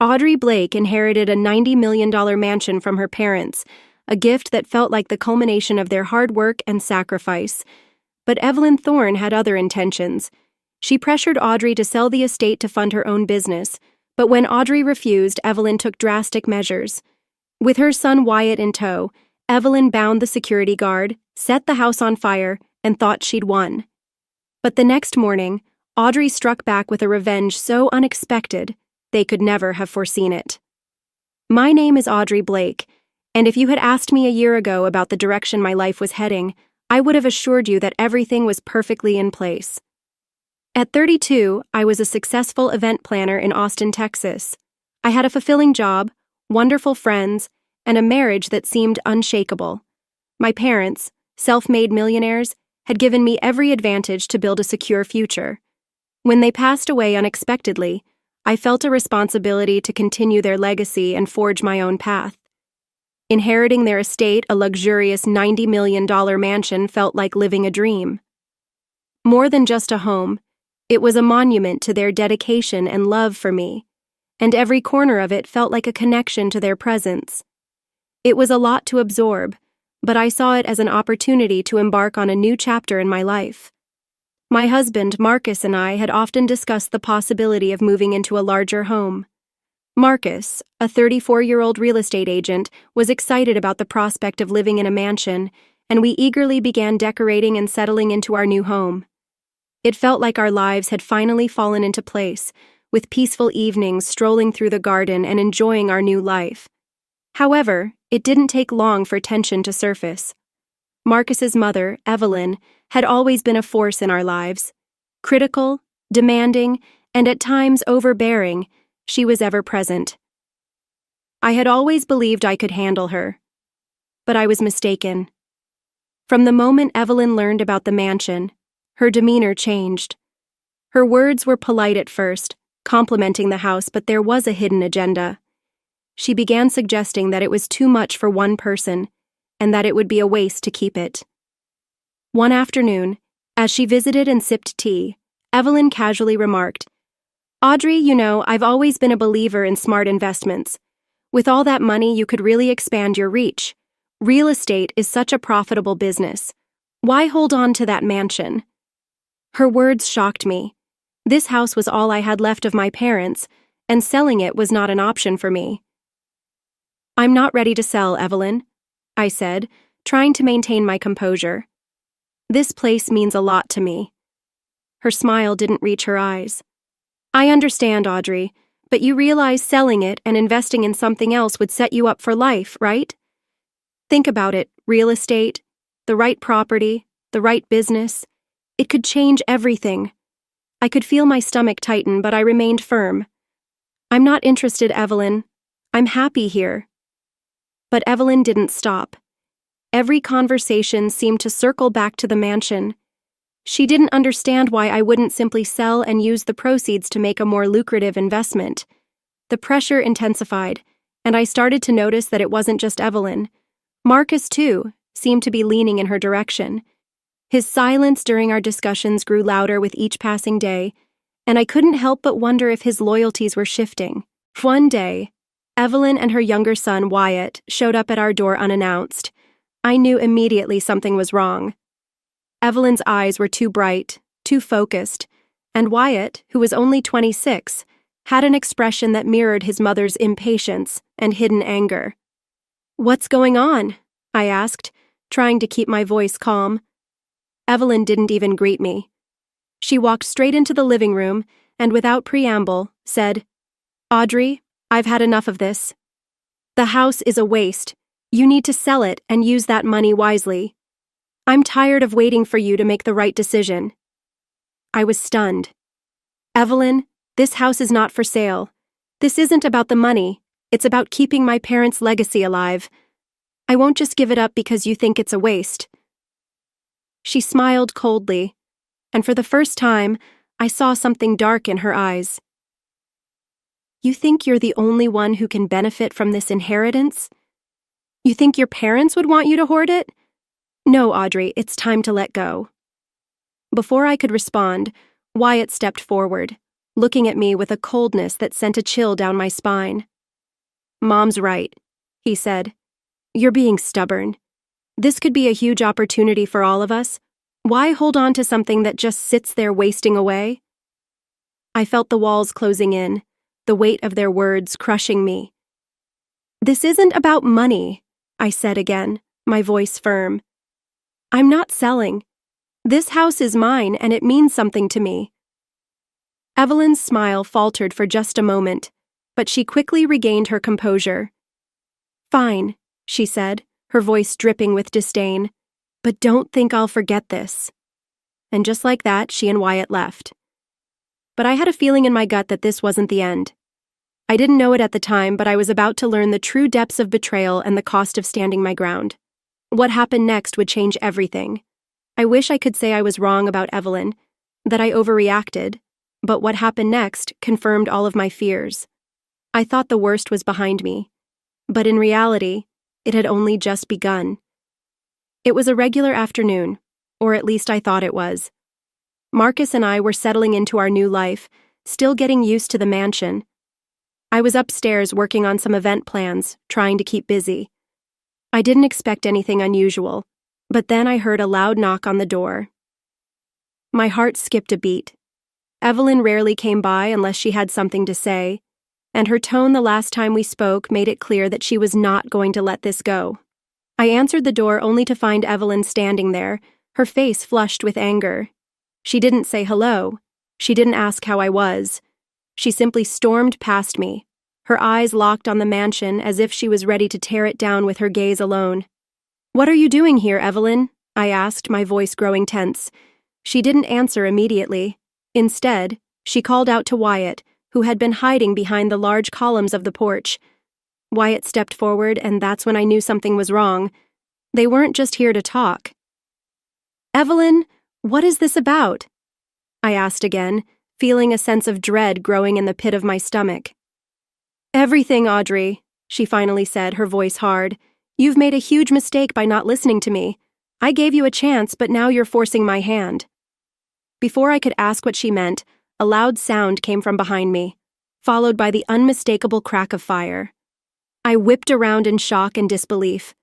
Audrey Blake inherited a $90 million mansion from her parents, a gift that felt like the culmination of their hard work and sacrifice. But Evelyn Thorne had other intentions. She pressured Audrey to sell the estate to fund her own business, but when Audrey refused, Evelyn took drastic measures. With her son Wyatt in tow, Evelyn bound the security guard, set the house on fire, and thought she'd won. But the next morning, Audrey struck back with a revenge so unexpected, they could never have foreseen it. My name is Audrey Blake, and if you had asked me a year ago about the direction my life was heading, I would have assured you that everything was perfectly in place. At 32, I was a successful event planner in Austin, Texas. I had a fulfilling job, wonderful friends, and a marriage that seemed unshakable. My parents, self-made millionaires, had given me every advantage to build a secure future. When they passed away unexpectedly, I felt a responsibility to continue their legacy and forge my own path. Inheriting their estate, a luxurious $90 million mansion, felt like living a dream. More than just a home, it was a monument to their dedication and love for me, and every corner of it felt like a connection to their presence. It was a lot to absorb, but I saw it as an opportunity to embark on a new chapter in my life. My husband, Marcus, and I had often discussed the possibility of moving into a larger home. Marcus, a 34-year-old real estate agent, was excited about the prospect of living in a mansion, and we eagerly began decorating and settling into our new home. It felt like our lives had finally fallen into place, with peaceful evenings strolling through the garden and enjoying our new life. However, it didn't take long for tension to surface. Marcus's mother, Evelyn, had always been a force in our lives. Critical, demanding, and at times overbearing, she was ever present. I had always believed I could handle her. But I was mistaken. From the moment Evelyn learned about the mansion, her demeanor changed. Her words were polite at first, complimenting the house, but there was a hidden agenda. She began suggesting that it was too much for one person, and that it would be a waste to keep it. One afternoon, as she visited and sipped tea, Evelyn casually remarked, "Audrey, you know, I've always been a believer in smart investments. With all that money, you could really expand your reach. Real estate is such a profitable business. Why hold on to that mansion?" Her words shocked me. This house was all I had left of my parents, and selling it was not an option for me. "I'm not ready to sell, Evelyn," I said, trying to maintain my composure. "This place means a lot to me." Her smile didn't reach her eyes. "I understand, Audrey, but you realize selling it and investing in something else would set you up for life, right? Think about it, real estate, the right property, the right business. It could change everything." I could feel my stomach tighten, but I remained firm. "I'm not interested, Evelyn. I'm happy here." But Evelyn didn't stop. Every conversation seemed to circle back to the mansion. She didn't understand why I wouldn't simply sell and use the proceeds to make a more lucrative investment. The pressure intensified, and I started to notice that it wasn't just Evelyn. Marcus, too, seemed to be leaning in her direction. His silence during our discussions grew louder with each passing day, and I couldn't help but wonder if his loyalties were shifting. One day, Evelyn and her younger son, Wyatt, showed up at our door unannounced. I knew immediately something was wrong. Evelyn's eyes were too bright, too focused, and Wyatt, who was only 26, had an expression that mirrored his mother's impatience and hidden anger. "What's going on?" I asked, trying to keep my voice calm. Evelyn didn't even greet me. She walked straight into the living room and, without preamble, said, "Audrey, I've had enough of this. The house is a waste. You need to sell it and use that money wisely. I'm tired of waiting for you to make the right decision." I was stunned. "Evelyn, this house is not for sale. This isn't about the money. It's about keeping my parents' legacy alive. I won't just give it up because you think it's a waste." She smiled coldly, and for the first time, I saw something dark in her eyes. "You think you're the only one who can benefit from this inheritance? You think your parents would want you to hoard it? No, Audrey, it's time to let go." Before I could respond, Wyatt stepped forward. looking at me with a coldness that sent a chill down my spine. "Mom's right," he said. "You're being stubborn. This could be a huge opportunity for all of us. Why hold on to something that just sits there wasting away?" I felt the walls closing in, the weight of their words crushing me. "This isn't about money," I said again, my voice firm. "I'm not selling. This house is mine and it means something to me." Evelyn's smile faltered for just a moment, but she quickly regained her composure. "Fine," she said, her voice dripping with disdain, "but don't think I'll forget this." And just like that, she and Wyatt left. But I had a feeling in my gut that this wasn't the end. I didn't know it at the time, but I was about to learn the true depths of betrayal and the cost of standing my ground. What happened next would change everything. I wish I could say I was wrong about Evelyn, that I overreacted, but what happened next confirmed all of my fears. I thought the worst was behind me, but in reality, it had only just begun. It was a regular afternoon, or at least I thought it was. Marcus and I were settling into our new life, still getting used to the mansion. I was upstairs working on some event plans, trying to keep busy. I didn't expect anything unusual, but then I heard a loud knock on the door. My heart skipped a beat. Evelyn rarely came by unless she had something to say, and her tone the last time we spoke made it clear that she was not going to let this go. I answered the door only to find Evelyn standing there, her face flushed with anger. She didn't say hello. She didn't ask how I was. She simply stormed past me, her eyes locked on the mansion as if she was ready to tear it down with her gaze alone. "What are you doing here, Evelyn?" I asked, my voice growing tense. She didn't answer immediately. Instead, she called out to Wyatt, who had been hiding behind the large columns of the porch. Wyatt stepped forward, and that's when I knew something was wrong. They weren't just here to talk. "Evelyn, what is this about?" I asked again, feeling a sense of dread growing in the pit of my stomach. "Everything, Audrey," she finally said, her voice hard. "You've made a huge mistake by not listening to me. I gave you a chance, but now you're forcing my hand." Before I could ask what she meant, a loud sound came from behind me, followed by the unmistakable crack of fire. I whipped around in shock and disbelief.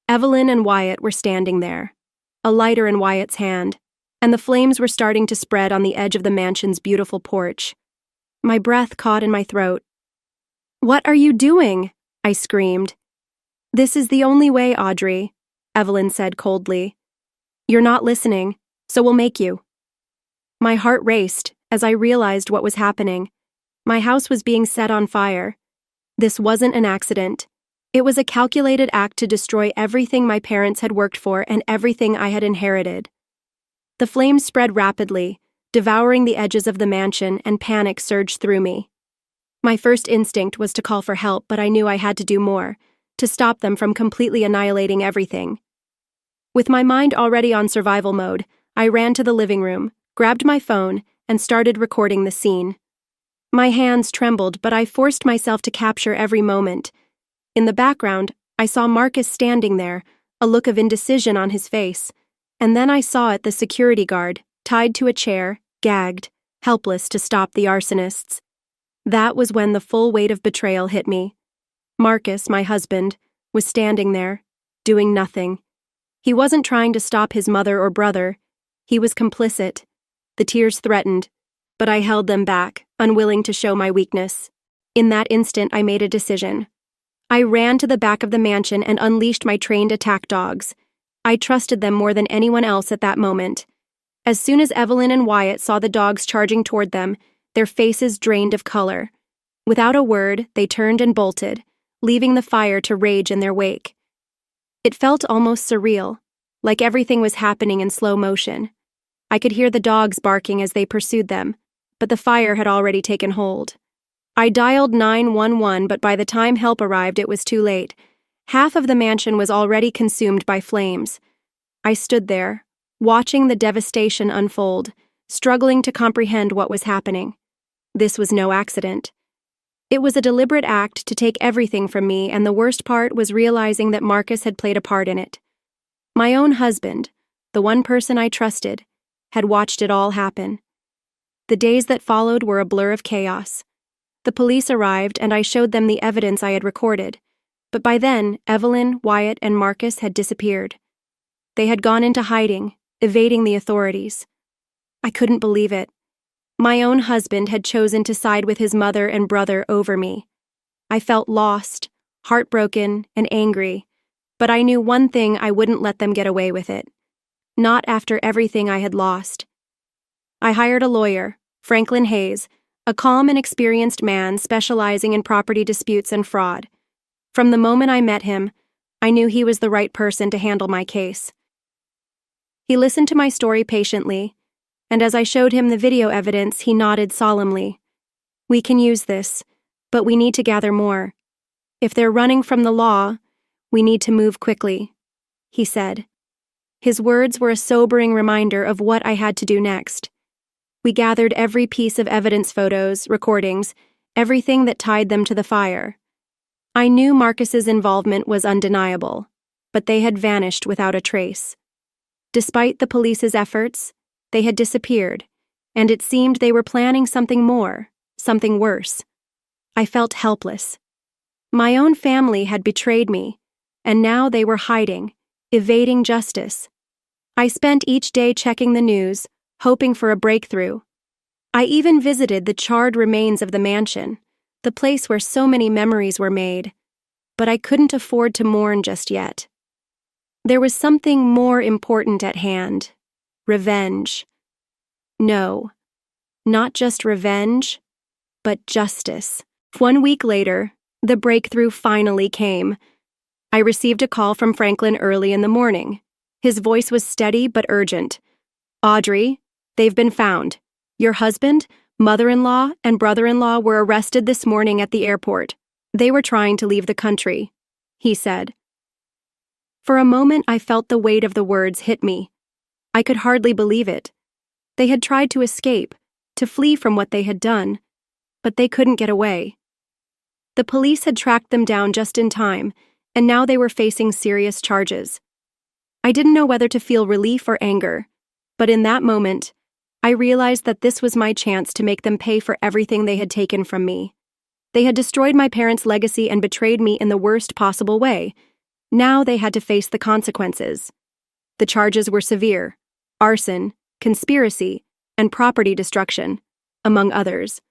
Evelyn and Wyatt were standing there, a lighter in Wyatt's hand, and the flames were starting to spread on the edge of the mansion's beautiful porch. My breath caught in my throat. "What are you doing?" I screamed. "This is the only way, Audrey," Evelyn said coldly. "You're not listening, so we'll make you." My heart raced as I realized what was happening. My house was being set on fire. This wasn't an accident. It was a calculated act to destroy everything my parents had worked for and everything I had inherited. The flames spread rapidly, devouring the edges of the mansion, and panic surged through me. My first instinct was to call for help, but I knew I had to do more, to stop them from completely annihilating everything. With my mind already on survival mode, I ran to the living room, grabbed my phone, and started recording the scene. My hands trembled, but I forced myself to capture every moment. In the background, I saw Marcus standing there, a look of indecision on his face, and then I saw it the security guard, tied to a chair, gagged, helpless to stop the arsonists. That was when the full weight of betrayal hit me. Marcus, my husband, was standing there, doing nothing. He wasn't trying to stop his mother or brother. He was complicit. The tears threatened, but I held them back, unwilling to show my weakness. In that instant, I made a decision. I ran to the back of the mansion and unleashed my trained attack dogs. I trusted them more than anyone else at that moment. As soon as Evelyn and Wyatt saw the dogs charging toward them, their faces drained of color. Without a word, they turned and bolted, leaving the fire to rage in their wake. It felt almost surreal, like everything was happening in slow motion. I could hear the dogs barking as they pursued them, but the fire had already taken hold. I dialed 911, but by the time help arrived, it was too late. Half of the mansion was already consumed by flames. I stood there, watching the devastation unfold, struggling to comprehend what was happening. This was no accident. It was a deliberate act to take everything from me, and the worst part was realizing that Marcus had played a part in it. My own husband, the one person I trusted, had watched it all happen. The days that followed were a blur of chaos. The police arrived and I showed them the evidence I had recorded. But by then, Evelyn, Wyatt, and Marcus had disappeared. They had gone into hiding, evading the authorities. I couldn't believe it. My own husband had chosen to side with his mother and brother over me. I felt lost, heartbroken, and angry, but I knew one thing: I wouldn't let them get away with it. Not after everything I had lost. I hired a lawyer, Franklin Hayes, a calm and experienced man specializing in property disputes and fraud. From the moment I met him, I knew he was the right person to handle my case. He listened to my story patiently, and as I showed him the video evidence, he nodded solemnly. "We can use this, but we need to gather more. If they're running from the law, we need to move quickly," he said. His words were a sobering reminder of what I had to do next. We gathered every piece of evidence, photos, recordings, everything that tied them to the fire. I knew Marcus's involvement was undeniable, but they had vanished without a trace. Despite the police's efforts, they had disappeared, and it seemed they were planning something more, something worse. I felt helpless. My own family had betrayed me, and now they were hiding, evading justice. I spent each day checking the news, hoping for a breakthrough. I even visited the charred remains of the mansion, the place where so many memories were made, but I couldn't afford to mourn just yet. There was something more important at hand: revenge. No, not just revenge, but justice. 1 week later, the breakthrough finally came. I received a call from Franklin early in the morning. His voice was steady but urgent. "Audrey, they've been found. Your husband, mother-in-law, and brother-in-law were arrested this morning at the airport. They were trying to leave the country," he said. For a moment, I felt the weight of the words hit me. I could hardly believe it. They had tried to escape, to flee from what they had done, but they couldn't get away. The police had tracked them down just in time, and now they were facing serious charges. I didn't know whether to feel relief or anger, but in that moment, I realized that this was my chance to make them pay for everything they had taken from me. They had destroyed my parents' legacy and betrayed me in the worst possible way. Now they had to face the consequences. The charges were severe: arson, conspiracy, and property destruction, among others.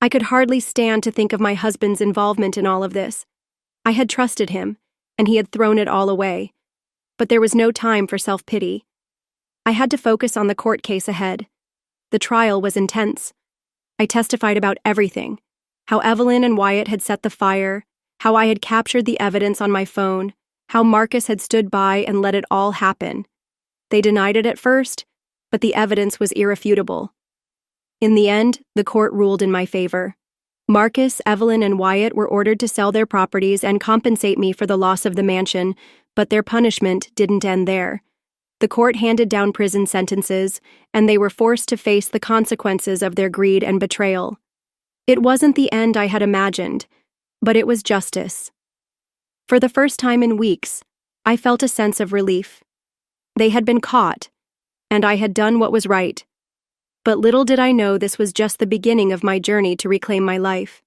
I could hardly stand to think of my husband's involvement in all of this. I had trusted him, and he had thrown it all away. But there was no time for self-pity. I had to focus on the court case ahead. The trial was intense. I testified about everything: how Evelyn and Wyatt had set the fire, how I had captured the evidence on my phone, how Marcus had stood by and let it all happen. They denied it at first, but the evidence was irrefutable. In the end, the court ruled in my favor. Marcus, Evelyn, and Wyatt were ordered to sell their properties and compensate me for the loss of the mansion, but their punishment didn't end there. The court handed down prison sentences, and they were forced to face the consequences of their greed and betrayal. It wasn't the end I had imagined, but it was justice. For the first time in weeks, I felt a sense of relief. They had been caught, and I had done what was right. But little did I know this was just the beginning of my journey to reclaim my life.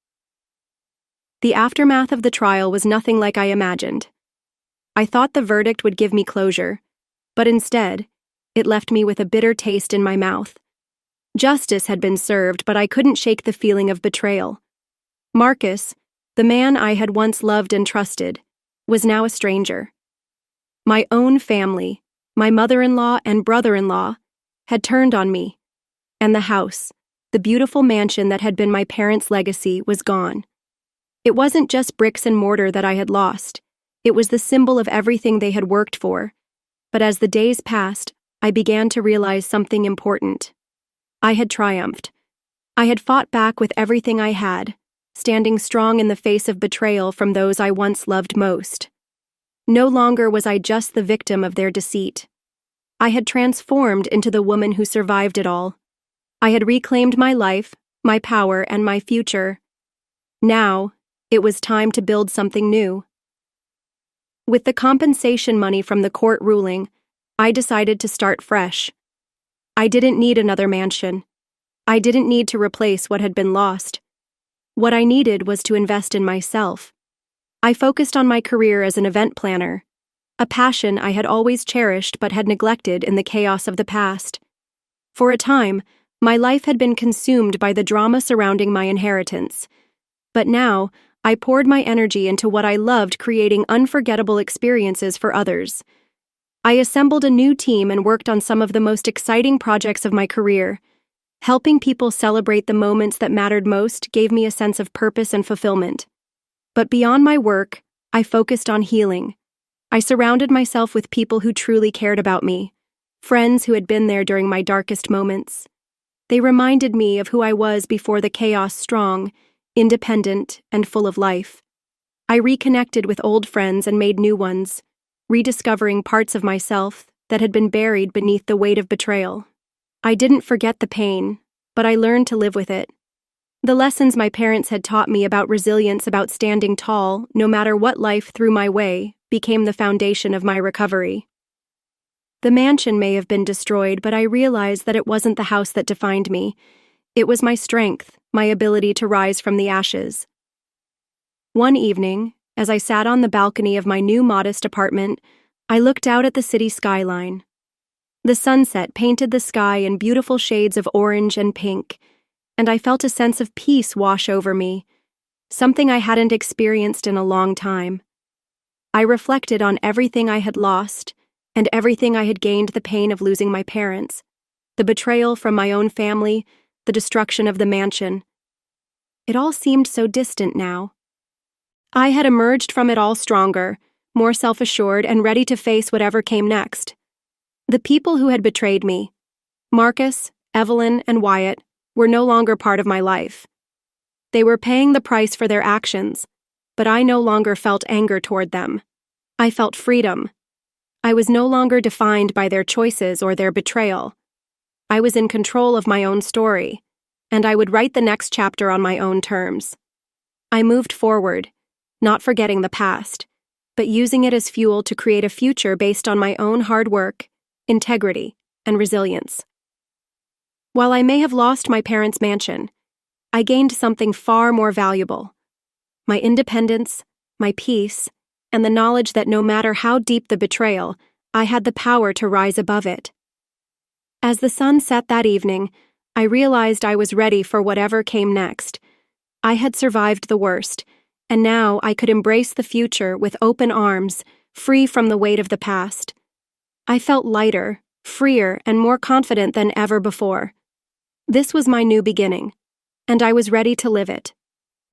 The aftermath of the trial was nothing like I imagined. I thought the verdict would give me closure, but instead, it left me with a bitter taste in my mouth. Justice had been served, but I couldn't shake the feeling of betrayal. Marcus, the man I had once loved and trusted, was now a stranger. My own family, my mother-in-law and brother-in-law, had turned on me, and the house, the beautiful mansion that had been my parents' legacy, was gone. It wasn't just bricks and mortar that I had lost. It was the symbol of everything they had worked for. But as the days passed, I began to realize something important. I had triumphed. I had fought back with everything I had, standing strong in the face of betrayal from those I once loved most. No longer was I just the victim of their deceit. I had transformed into the woman who survived it all. I had reclaimed my life, my power, and my future. Now, it was time to build something new. With the compensation money from the court ruling, I decided to start fresh. I didn't need another mansion. I didn't need to replace what had been lost. What I needed was to invest in myself. I focused on my career as an event planner, a passion I had always cherished but had neglected in the chaos of the past. For a time, my life had been consumed by the drama surrounding my inheritance. But now, I poured my energy into what I loved, creating unforgettable experiences for others. I assembled a new team and worked on some of the most exciting projects of my career. Helping people celebrate the moments that mattered most gave me a sense of purpose and fulfillment. But beyond my work, I focused on healing. I surrounded myself with people who truly cared about me, friends who had been there during my darkest moments. They reminded me of who I was before the chaos, strong, independent, and full of life. I reconnected with old friends and made new ones, rediscovering parts of myself that had been buried beneath the weight of betrayal. I didn't forget the pain, but I learned to live with it. The lessons my parents had taught me about resilience, about standing tall, no matter what life threw my way, became the foundation of my recovery. The mansion may have been destroyed, but I realized that it wasn't the house that defined me. It was my strength, my ability to rise from the ashes. One evening, as I sat on the balcony of my new modest apartment, I looked out at the city skyline. The sunset painted the sky in beautiful shades of orange and pink, and I felt a sense of peace wash over me, something I hadn't experienced in a long time. I reflected on everything I had lost, and everything I had gained: the pain of losing my parents, the betrayal from my own family, the destruction of the mansion. It all seemed so distant now. I had emerged from it all stronger, more self-assured, and ready to face whatever came next. The people who had betrayed me, Marcus, Evelyn, and Wyatt, were no longer part of my life. They were paying the price for their actions, but I no longer felt anger toward them. I felt freedom. I was no longer defined by their choices or their betrayal. I was in control of my own story, and I would write the next chapter on my own terms. I moved forward, not forgetting the past, but using it as fuel to create a future based on my own hard work, integrity, and resilience. While I may have lost my parents' mansion, I gained something far more valuable: my independence, my peace, and the knowledge that no matter how deep the betrayal, I had the power to rise above it. As the sun set that evening, I realized I was ready for whatever came next. I had survived the worst, and now I could embrace the future with open arms, free from the weight of the past. I felt lighter, freer, and more confident than ever before. This was my new beginning, and I was ready to live it.